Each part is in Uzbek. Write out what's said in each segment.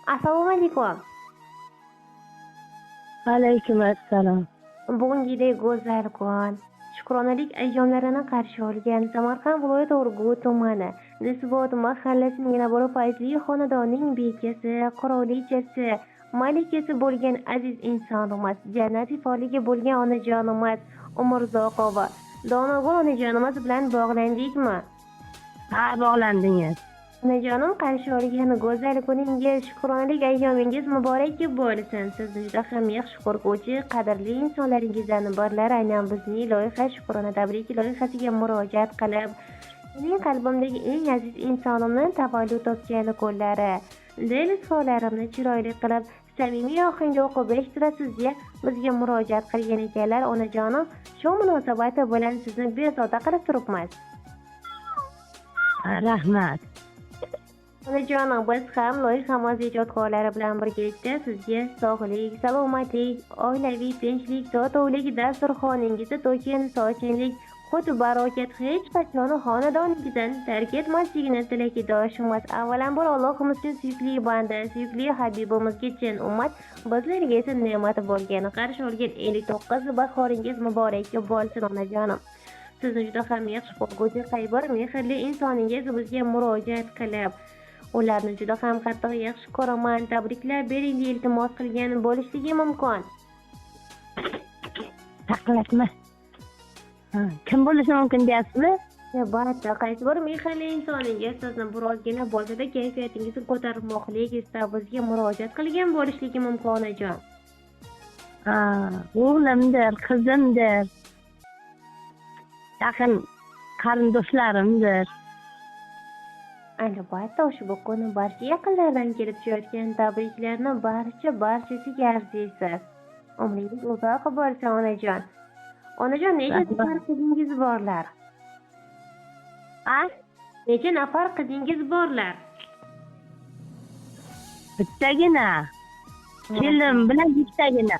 Assalomu alaykum. Alaykum assalom. Bugungidek go'zal kun, shukronalik ayyomlarini qarshi olgan Samarqand viloyati Urgut tumani Nisbot mahallasining yana bir fayzli xonadonining bekasi, qirolichasi, malikasi bo'lgan aziz insonimiz, jannat ifoligi bo'lgan onajonimiz Umurzoqova, Donogul onajonimiz bilan bog'landikmi? Ha, bog'landingiz. Onajonim, qarshi olgan go'zal kuningiz, shukronalik ayyomingiz muborak bo'lsin. Sizni juda ham yaxshi ko'rguvchi, qadrli insonlaringizdan birlari aynan bizning loyiha Shukrona tabrik loyihasiga murojaat qilib, mening qalbimdagi eng aziz insonimni tavallud topgan kunlari, dil izhorlarimni chiroyli qilib, samimiy ohangda o'qib eshittirasiz deya bizga murojaat qilgan ekanlar. Onajonim, shu munosabati bilan sizni bezovta qilib turibmiz. Rahmat. Onajonim, biz ham loyihamiz ijodkorlari bilan birgalikda sizga sog'lik, salomatlik, oilaviy tinchlik, totuvlik, dasturxoningizda to'kin, sochinlik, qut barokat hech qachon xonadoningizdan tark etmasligini tilakdoshimiz. Avvalambor Allohimiz uchun suyukli banda, suyukli Habibimizga chin ummat, bizlarga esa ne'mat bo'lgan. Qarshi olgan 59 bahoringiz muborak bo'lsin onajonim. Sizni juda ham yaxshi ko'rguvchi qaybir mehrli insoningiz bizga murojaat qilib, ularni juda ham qattiq yaxshi ko'raman, tabriklar bering deb iltimos qilgan bo'lishligi mumkin. Taqlatma. Kim bo'lishi mumkin deyapsizmi? Albatta, qaysi bir mehrli insoningiz sizni birozgina bo'lsa-da kayfiyatingizni ko'tarmoqlik istab bizga murojaat qilgan bo'lishligi mumkin onajon. O'g'limdir, qizimdir. Yaqin qarindoshlarimdir. Albatta, ushbu kuni barcha yaqinlardan kelib tushayotgan tabriklarni barchasiga arziysiz. Umringiz uzoq bo'lsin onajon. Onajon, necha nafar qizingiz borlar? Necha nafar qizingiz borlar? Bittagina. Kelim bilan bittagina.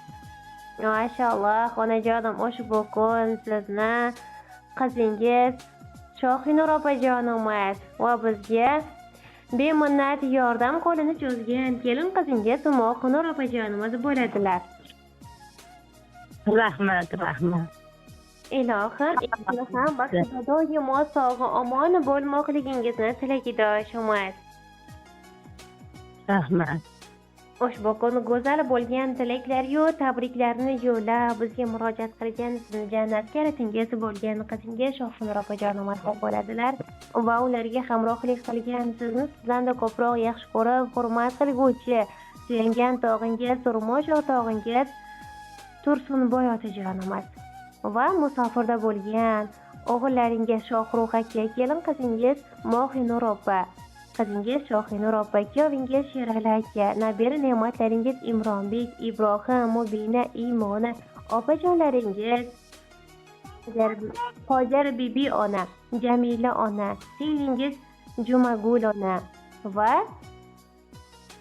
Mashalloh, onajonim, ushbu kun sizni qizingiz Shohinur opajonimiz va bizga beminnat yordam qo'lini cho'zgan kelin qizingiz Mohinur opajonimiz bo'ladilar. Rahmat. Ilohim, sizni ham baxtida doimo sog' omon bo'lmoqligingizni tilakdoshimiz. Rahmat. Ushbu kun go'zal bo'lgan tilaklar-yu tabriklarni yo'llab bizga murojaat qilgan sizni jannatga yaratingiz bo'lgan qizingiz Shohinur opajonimiz bo'ladilar va ularga hamrohlik qilgan sizni sizdan ko'proq yaxshi ko'rib, hurmat qilguvchi suyangan tog'ingiz, turmush o'rtog'ingiz Tursunboy otajonimiz va musofirda bo'lgan o'g'illaringiz Shohruh aka, kelin qizingiz Mohinur opa, qizingiz Shohinur opa, kuyovingiz Sherali aka, nabira ne'matlaringiz Imronbek, Ibrohim, Mubina, Imona, opajonlaringiz Hojar bibi ona, Jamila ona, singlingiz Jumagul ona va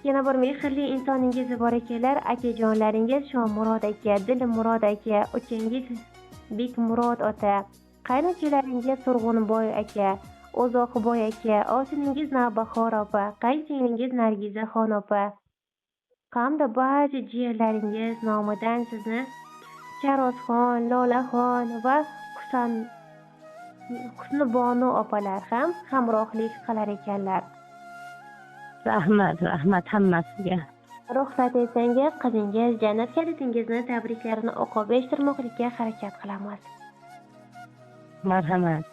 yana bir mehrli insoningiz bor ekanlar, akajonlaringiz Shomurod aka, Dilmurod aka, ukangiz Bekmurod ota, qaynotalaringiz Surg'unboy aka, Uzoqboy aka, osiningiz Navbahor opa, qaynsinglingiz Nargizaxon opa hamda barcha jiyanlaringiz nomidan sizni Charozxon, Lolaxon va Husnibonu opalar ham hamrohlik qilar ekanlar. Rahmat hammasiga. Ruxsat etsangiz, qizingiz jannat kalitingizni tabriklarini o'qib eshittirmoqlikka harakat qilamiz. Marhamat.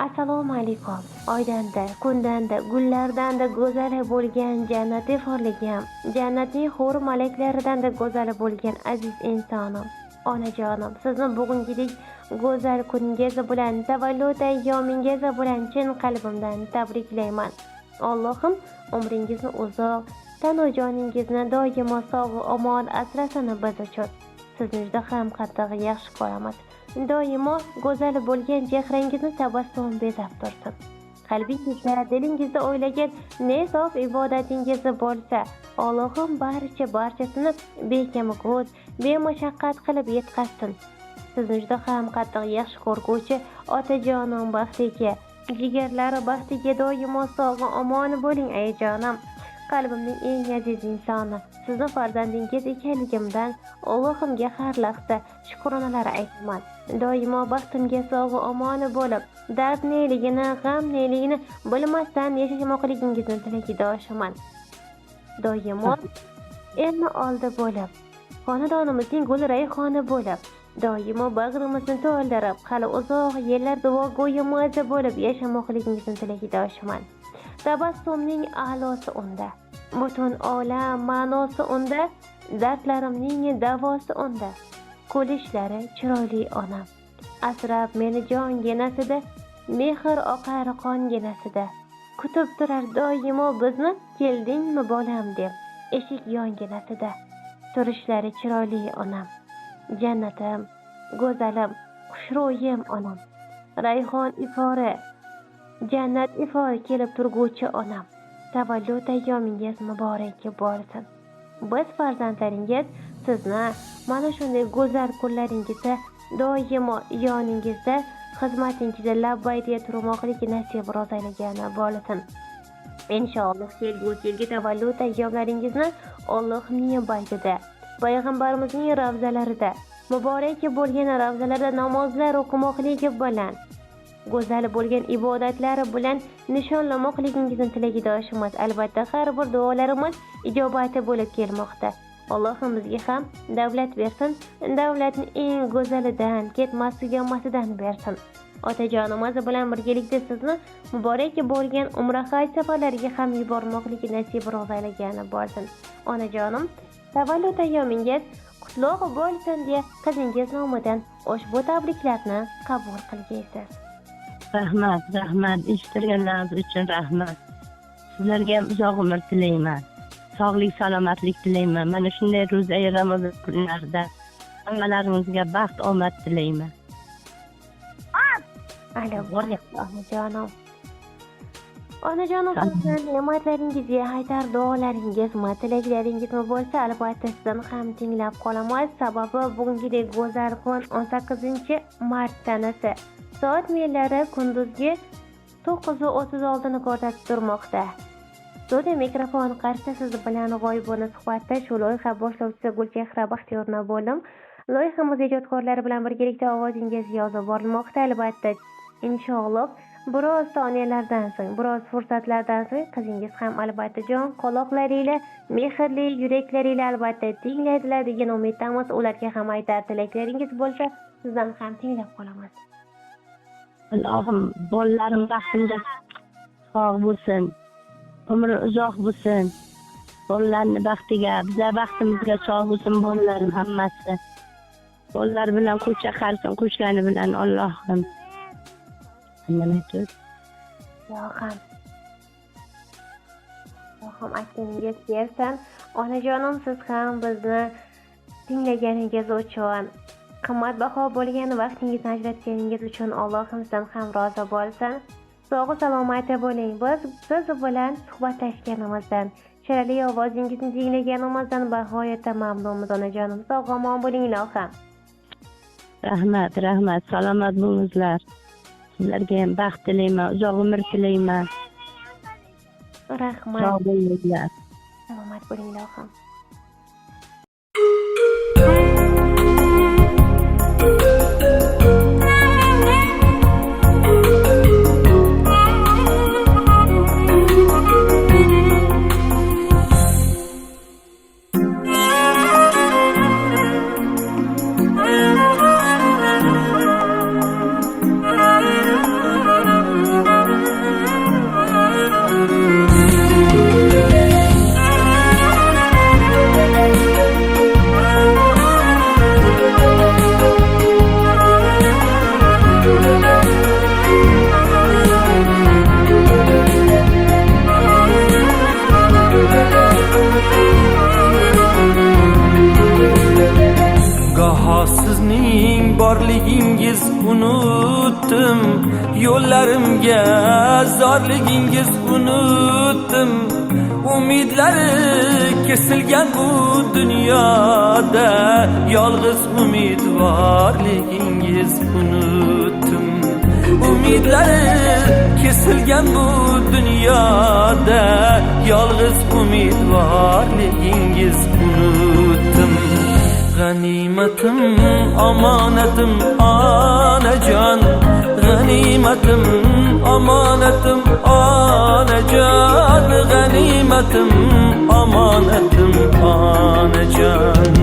Assalomu alaykum. Oydanda, kundanda, gullardanda go'zal bo'lgan jannati forligim, jannatning hur malaklaridan da go'zal bo'lgan aziz insonim, onajonim, sizni bugungidek go'zal kuningiz bilan, tavallud ayyomingiz bilan chin qalbimdan tabriklayman. Allohim umringizni uzoq, tanu joningizni doimo sog' omon asrasin biz uchun. Sizni juda ham qattiq yaxshi ko'ramiz. Doimo go'zal bo'lgan chehrangizni tabassum bezab tursin. Qalbingizda, dilingizda o'ylagan nesof ibodatingiz bo'lsa, Allohim barchasini bekam ko'z, bemashaqqat qilib yetkazsin. Sizni juda ham qattiq yaxshi ko'rguvchi otajonim baxtiga, jigarlari baxtiga doimo sog' omon bo'ling ayajonim. qalbimning eng aziz insoni, sizni farzandingiz ekanligimdan Allohimga har lahza shukronalar aytaman. Doimo baxtimga sog' omoni bo'lib, dard neligini, g'am neligini bilmasdan yashamoqligingizni tilakdoshiman. Doimo elni oldi bo'lib, xonadonimizning gul rayhoni bo'lib, doimo bag'rimizni to'ldirib, hali uzoq yillar duogo'yi mo'jiza bo'lib yashamoqligingizni tilakdoshiman. Tabassumning a'losi unda, butun olam ma'nosi unda, dardlarimning davosi unda. Kulishlari chiroyli onam, asrab meni jonginasida, mehr oqar qonginasida, kutib turar doimo bizni, keldingmi bolam deb, eshik yonginasida. Turishlari chiroyli onam, jannatim, go'zalim, xushro'yim onam, rayhon ifori, jannat ifori kelib turguvchi onam. Tavallud ayyomingiz muborak bo'lsin. Biz farzandlaringiz sizni mana shunday go'zal kunlaringizda doimo yoningizda, xizmatingizda labbay deya turmoqlik nasib ro'z aylagani bo'lsin. Inshaalloh kelgusi yilgi tavallud ayyomlaringizni Allohning baytida, payg'ambarimizning ravzalarida, muborak bo'lgan ravzalarda namozlar o'qimoqligi bilan, go'zal bo'lgan ibodatlari bilan nishonlamoqligingizni tilakdoshimiz. Albatta har bir duolarimiz ijobati bo'lib kelmoqda. Allohim bizga ham davlat bersin, davlatni eng go'zalidan, ketmas tuganmasidan bersin. Otajonimiz bilan birgalikda sizni muborak bo'lgan umra haj safarlariga ham yubormoqligi nasib ro'z aylagani bo'lsin. Onajonim, tavallud ayyomingiz qutlug' bo'lsin deya qizingiz nomidan ushbu tabriklarni qabul qilgaysiz. Rahmat, rahmat. Eshittirganlaringiz uchun rahmat. Sizlarga ham uzoq umr tilayman. Sog'lik, salomatlik tilayman. Mana shunday ro'za Ramazon kunlarida hammalaringizga baxt, omad tilayman. Onajonim. Onajonim, sizning ne'matlaringizga aytar duolaringizmi, tilaklaringizmi bo'lsa, albatta sizdan ham tinglab qolamiz. Sababi bugungidek go'zal kun 18 mart sanasi. Soat millari kunduzgi 9:36 ni ko'rsatib turmoqda. Studiya mikrofon qarshida siz bilan g'oyibona suhbatda shu loyiha boshlovchisi Gulchehra Baxtiyorna bo'lim. Loyihamiz ijodkorlari bilan birgalikda ovozingiz yozib borilmoqda. Albatta, inshaalloh biroz soniyalardan so'ng, biroz fursatlardan so'ng qizingiz ham albatta jon quloqlaringizla, mehrli yuraklaringizla albatta tinglaydilar degan umiddamiz. Ularga ham aytar tilaklaringiz bo'lsa, sizdan ham tinglab qolamiz. Allohim bolalarim baxtimda sog' bo'lsin, umri uzoq bo'lsin. Bolalarning baxtiga, bizlar baxtimizga sog' bo'lsin bolalarim hammasi. Bolalar bilan ko'cha qarsin, qo'shgani bilan Allohim. Nima tur? Yo'qam aytganingiz bersin. Onajonim, siz ham bizni tinglaganingiz uchun, qimmatbaho bo'lgan vaqtingizni ajratganingiz uchun Allohim sizdan ham rozi bo'lsin. Sog' salomat bo'ling. Biz siz bilan suhbatlashganimizdan, chiroyli ovozingizni tinglaganimizdan bag'oyatda mamnunmiz onajonim. Sog' omon bo'ling ilohim. Rahmat, rahmat. Salomat bo'linglar. Sizlarga ham baxt tilayman, uzoq umr tilayman. Rahmat. Sog' bo'linglar. Salomat bo'ling ilohim. Sizning borligingiz unutdim, yo'llarimga zorligingiz unutdim. Umidlari kesilgan bu dunyoda yolg'iz umidvorligingiz unutdim. Umidlari kesilgan bu dunyoda yolg'iz umidvorligingiz unutdim. G'animatim omonatim onajon, g'animatim omonatim onajon, g'animatim omonatim onajon.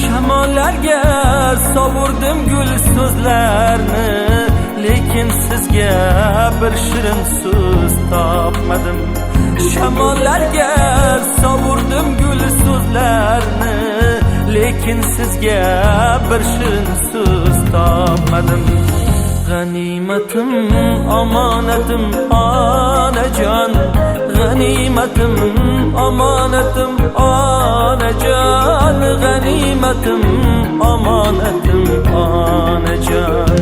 Shamollarga sovurdim gul so'zlarni, lekin sizga bir shirin so'z topmadim. Shamollarga sovurdim gul so'zlarni, lekin sizga bir shirin so'z topmadim. G'animatim omonatim onajon, g'animatim omonatim onajon, g'animatim omonatim onajon.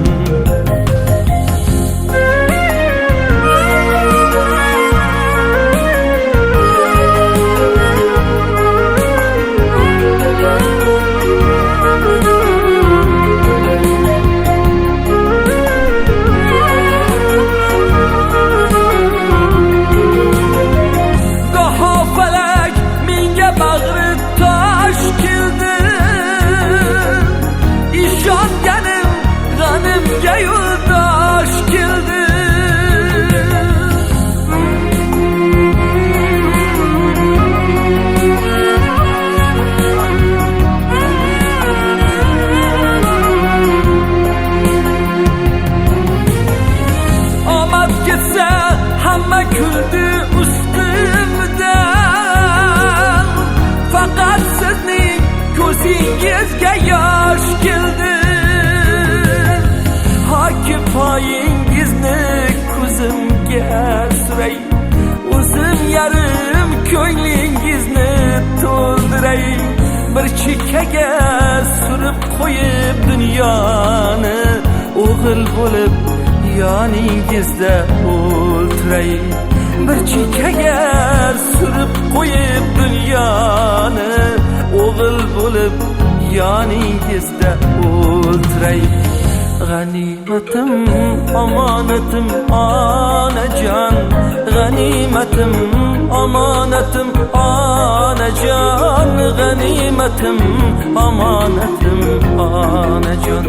Kuldi ustimdan, faqat sizning ko'zingizga yosh keldi. Hoki poyingizni ko'zimga suray, o'zim yarim ko'nglingizni to'ldiray. Bir chekkaga surib qo'yib dunyoni, o'g'il bo'lib yoningizda o'ltiray. Bir chekkaga surib qo'yib dunyoni, o'g'il bo'lib yoningizda o'ltiray. G'animatim omonatim onajon, g'animatim omonatim onajon, g'animatim omonatim onajon,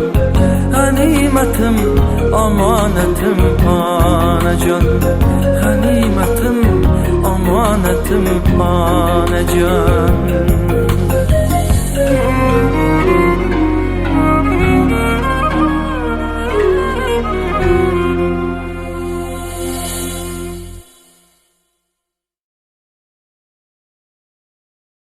g'animatim omonatim onajon, g'animatim omonatim onajon.